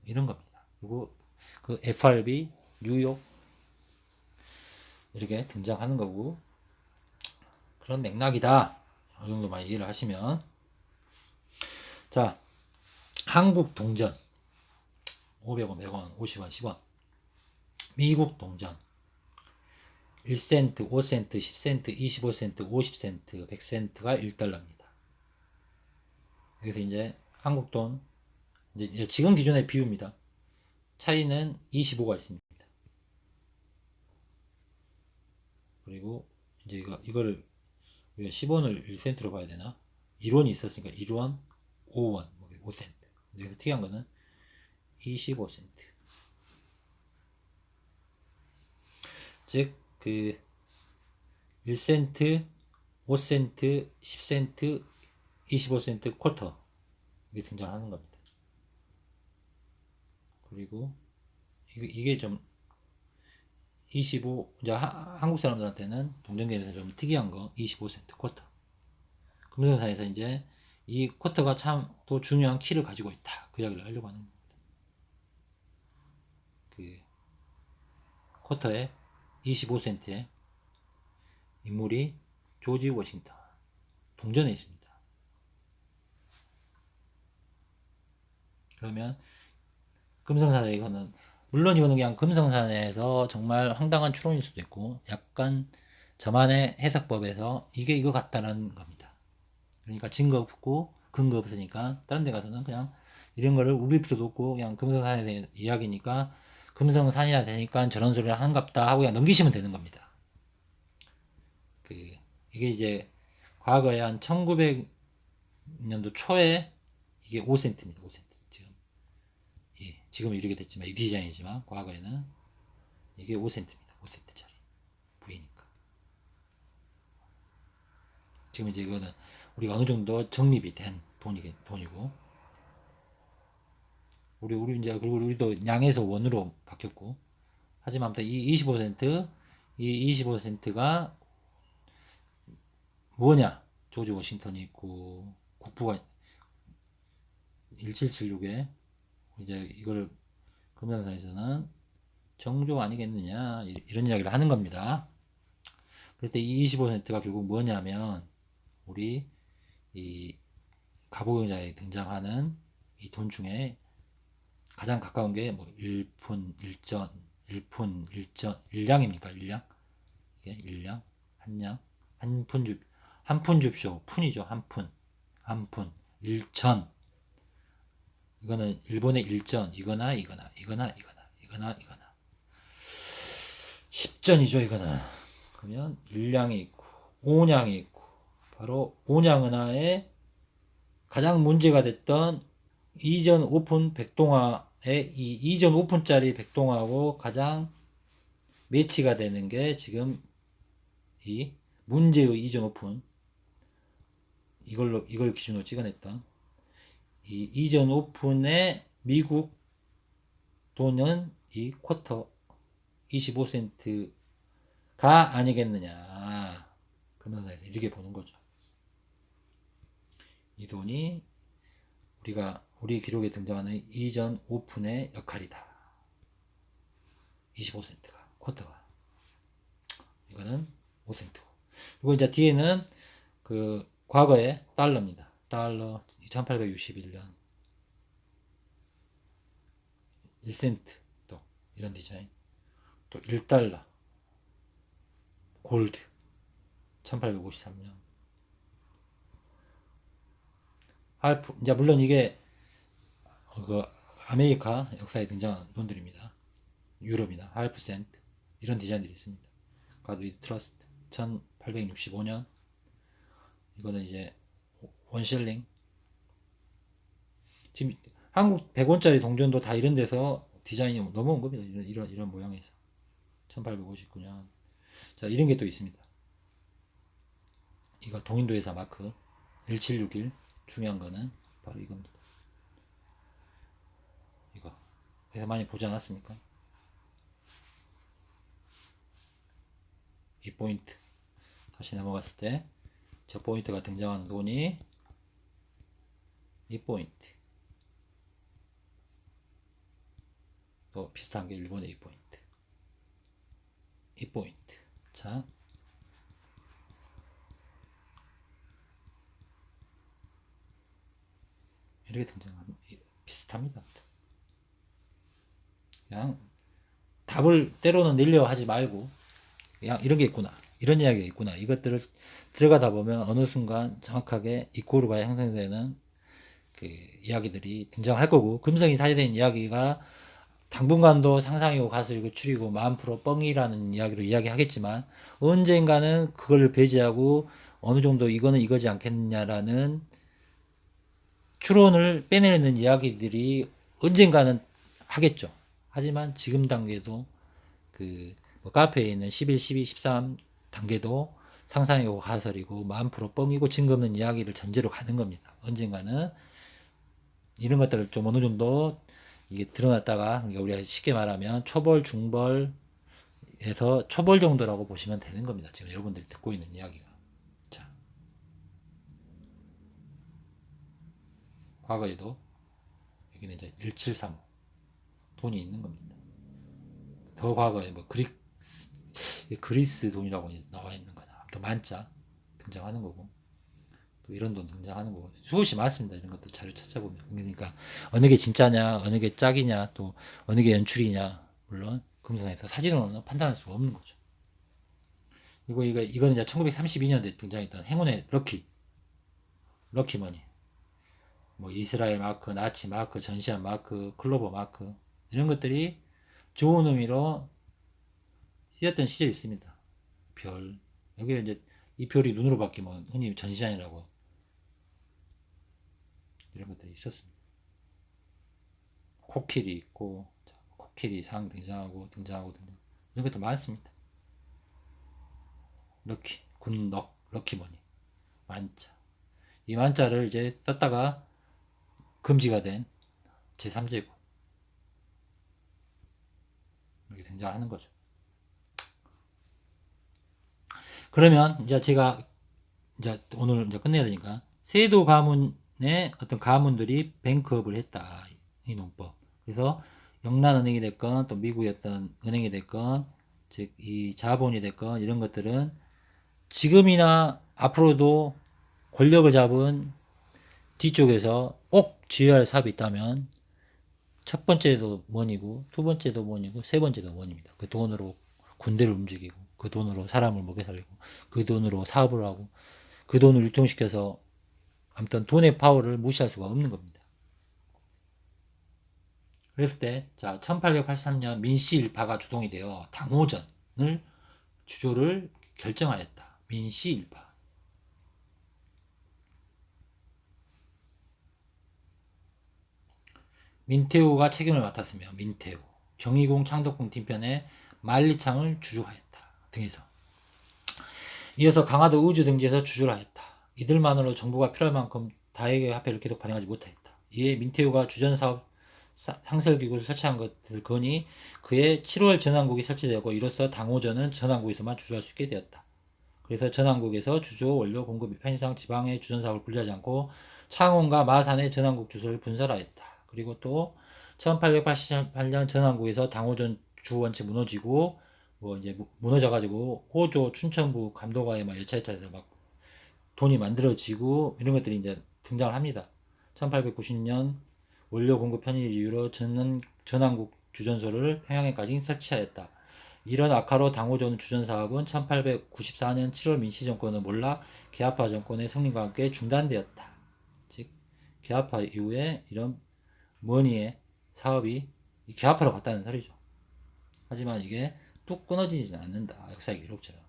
이런 겁니다. 그리고 그 FRB 뉴욕 이렇게 등장하는 거고 그런 맥락이다. 이 정도만 이해를 하시면 자 한국 동전 500원, 100원, 50원, 10원 미국 동전 1센트, 5센트, 10센트, 25센트, 50센트, 100센트가 1달러입니다. 여기서 이제 한국 돈 이제 지금 기준의 비율입니다. 차이는 25가 있습니다. 그리고 이제 이거를 우리가 10원을 1센트로 봐야 되나? 1원이 있었으니까 1원, 5원, 5센트. 여기서 특이한 거는 25센트. 즉, 그 1센트, 5센트, 10센트, 25센트 쿼터 이게 등장하는 겁니다. 그리고 이게 좀 25, 이제 한국 사람들한테는 동전계에서 좀 특이한 거 25센트 쿼터. 금성사에서 이제 이 쿼터가 참 또 중요한 키를 가지고 있다. 그 이야기를 하려고 하는 겁니다. 그 쿼터에 25센트의 인물이 조지 워싱턴 동전에 있습니다. 그러면 금성산에 이거는 물론 이거는 그냥 금성산에서 정말 황당한 추론일 수도 있고 약간 저만의 해석법에서 이게 이거 같다는 겁니다. 그러니까 증거 없고 근거 없으니까 다른 데 가서는 그냥 이런 거를 우릴 필요도 없고 그냥 금성산에 대한 이야기니까 금성산이라 되니까 저런 소리를 하는갑다 하고 그냥 넘기시면 되는 겁니다. 이게 이제 과거에 한 1900년도 초에 이게 5센트입니다. 5센트. 지금 이렇게 됐지만 이 디자인이지만 과거에는 이게 5센트입니다. 5센트짜리 V니까. 지금 이제 이거는 우리가 어느 정도 정립이 된 돈이고 우리 이제 그리고 우리도 양에서 원으로 바뀌었고 하지만 아무튼 이 25센트 이 25센트가 뭐냐? 조지 워싱턴이 있고 국부가 1776에 이제 이걸 금강산에서는 정조 아니겠느냐 이런 이야기를 하는 겁니다. 그럴 때 이 25센트가 결국 뭐냐면 우리 이 가보경자에 등장하는 이 돈 중에 가장 가까운 게 뭐 1푼, 1전, 1푼, 1전, 1량입니까? 1량? 이게 1량? 한량? 한푼 줍쇼. 푼이죠. 한 푼. 한 푼. 1전. 이거는 일본의 1전. 이거나 이거나 이거나 이거나 이거나 이거나 10전이죠. 이거는. 그러면 1량이 있고 5량이 있고 바로 5량 은하에 가장 문제가 됐던 이전 오픈 백동화의 이 이전 오픈짜리 백동화하고 가장 매치가 되는 게 지금 이 문제의 이전 오픈 이걸 기준으로 찍어냈던 이 이전 오픈의 미국 돈은 이 쿼터 25센트가 아니겠느냐. 금연사에서 이렇게 보는 거죠. 이 돈이 우리 기록에 등장하는 이전 오픈의 역할이다. 25센트가 쿼터가 이거는 5센트고. 그리고 이제 뒤에는 그 과거의 달러입니다. 달러 1861년 1센트 또 이런 디자인. 또 1달러 골드 1853년 할프 이제 물론 이게 그 아메리카 역사에 등장한 돈들입니다. 유럽이나 할프 센트 이런 디자인들이 있습니다. 가드위드 트러스트 1865년 이거는 이제 원실링 지금 한국 100원짜리 동전도 다 이런 데서 디자인이 넘어온 겁니다. 이런 모양에서 1859년 자 이런 게 또 있습니다. 이거 동인도회사 마크 1761 중요한 거는 바로 이겁니다. 이거 그래서 많이 보지 않았습니까? 이 포인트 다시 넘어갔을 때 저 포인트가 등장하는 돈이 이 포인트 또 비슷한 게 일본의 이 포인트 이 포인트 자 이렇게 등장하면 비슷합니다. 그냥 답을 때로는 내려 하지 말고 그냥 이런 게 있구나 이런 이야기가 있구나 이것들을 들어가다 보면 어느 순간 정확하게 이 고루가 형성되는 그 이야기들이 등장할 거고 금성이 사회된 이야기가 당분간도 상상이고 가설이고 추리고 마음 풀어 뻥이라는 이야기로 이야기하겠지만 언젠가는 그걸 배제하고 어느 정도 이거는 이거지 않겠냐라는 추론을 빼내는 이야기들이 언젠가는 하겠죠. 하지만 지금 단계도 그뭐 카페에 있는 11, 12, 13 단계도 상상이고 가설이고 마음 풀어 뻥이고 증거 없는 이야기를 전제로 가는 겁니다. 언젠가는 이런 것들을 좀 어느 정도 이게 드러났다가 우리가 쉽게 말하면 초벌, 중벌에서 초벌 정도라고 보시면 되는 겁니다. 지금 여러분들이 듣고 있는 이야기가. 자, 과거에도 여기는 이제 1735 돈이 있는 겁니다. 더 과거에 뭐 그리스 돈이라고 나와 있는 거나 또 만자 등장하는 거고 또 이런 돈 등장하는 거고 수없이 많습니다. 이런 것들 자료 찾아보면 그러니까 어느 게 진짜냐 어느 게 짝이냐 또 어느 게 연출이냐 물론 금성에서 사진으로는 판단할 수가 없는 거죠. 그리고 이거는 이제 1932년에 등장했던 행운의 럭키머니 뭐 이스라엘 마크, 나치 마크, 전시안 마크, 클로버 마크 이런 것들이 좋은 의미로 쓰였던 시절이 있습니다. 별 여기 이제 이 별이 눈으로 바뀌면 흔히 전시안이라고 이런 것들이 있었습니다. 코끼리 있고 코끼리 상 등장하고 이런 것도 많습니다. 럭키머니 만자 이 만자를 이제 썼다가 금지가 된 제3제국 이렇게 등장하는 거죠. 그러면 이제 제가 이제 오늘 이제 끝내야 되니까 세도 가문의 어떤 가문들이 뱅크업을 했다. 이 농법. 그래서 영란은행이 됐건 또 미국의 어떤 은행이 됐건 즉 이 자본이 됐건 이런 것들은 지금이나 앞으로도 권력을 잡은 뒤쪽에서 꼭 지어야 할 사업이 있다면 첫 번째도 원이고 두 번째도 원이고 세 번째도 원입니다. 그 돈으로 군대를 움직이고 그 돈으로 사람을 먹여 살리고 그 돈으로 사업을 하고 그 돈을 유통시켜서 아무튼 돈의 파워를 무시할 수가 없는 겁니다. 그랬을 때, 자, 1883년 민씨 일파가 주동이 되어 당호전을 주조를 결정하였다. 민씨 일파. 민태우가 책임을 맡았으며 민태우, 경희궁 창덕궁 뒤편에 만리창을 주조하였다. 등에서 이어서 강화도 의주 등지에서 주조를 하였다. 이들만으로 정부가 필요할 만큼 다액의 화폐를 계속 발행하지 못하였다. 이에 민태우가 주전사업 상설기구를 설치한 것을 거니 그의 7월 전환국이 설치되고 이로써 당호전은 전환국에서만 주조할 수 있게 되었다. 그래서 전환국에서 주조, 원료, 공급 및 편의상 지방의 주전사업을 분리하지 않고 창원과 마산의 전환국 주소를 분설하였다. 그리고 또 1888년 전환국에서 당호전 주원칙 무너지고 뭐 이제 무너져가지고 호조, 춘천부, 감도가에 막 여차여차해서 막 돈이 만들어지고 이런 것들이 이제 등장을 합니다. 1890년 원료 공급 편의 이유로 전환국 주전소를 평양에까지 설치하였다. 이런 악화로 당호전 주전 사업은 1894년 7월 민씨 정권을 몰라 개화파 정권의 성립과 함께 중단되었다. 즉 개화파 이후에 이런 머니의 사업이 개화파로 갔다는 소리죠. 하지만 이게 뚝 끊어지지 않는다. 역사의 기록처럼.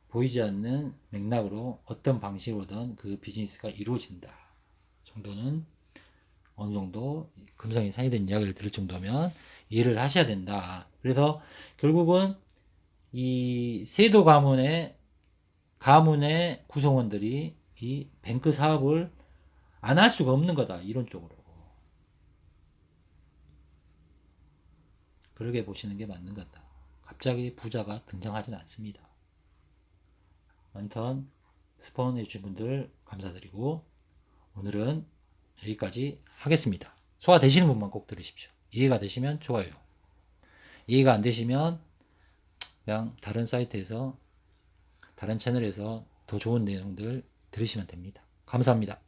보이지 않는 맥락으로 어떤 방식으로든 그 비즈니스가 이루어진다. 정도는 어느 정도 금성이 상이된 이야기를 들을 정도면 이해를 하셔야 된다. 그래서 결국은 이 세도 가문의 구성원들이 이 뱅크 사업을 안 할 수가 없는 거다. 이론적으로. 그렇게 보시는 게 맞는 거다. 갑자기 부자가 등장하진 않습니다. 아무튼 스폰 해주신 분들 감사드리고 오늘은 여기까지 하겠습니다. 소화되시는 분만 꼭 들으십시오. 이해가 되시면 좋아요. 이해가 안 되시면 그냥 다른 사이트에서 다른 채널에서 더 좋은 내용들 들으시면 됩니다. 감사합니다.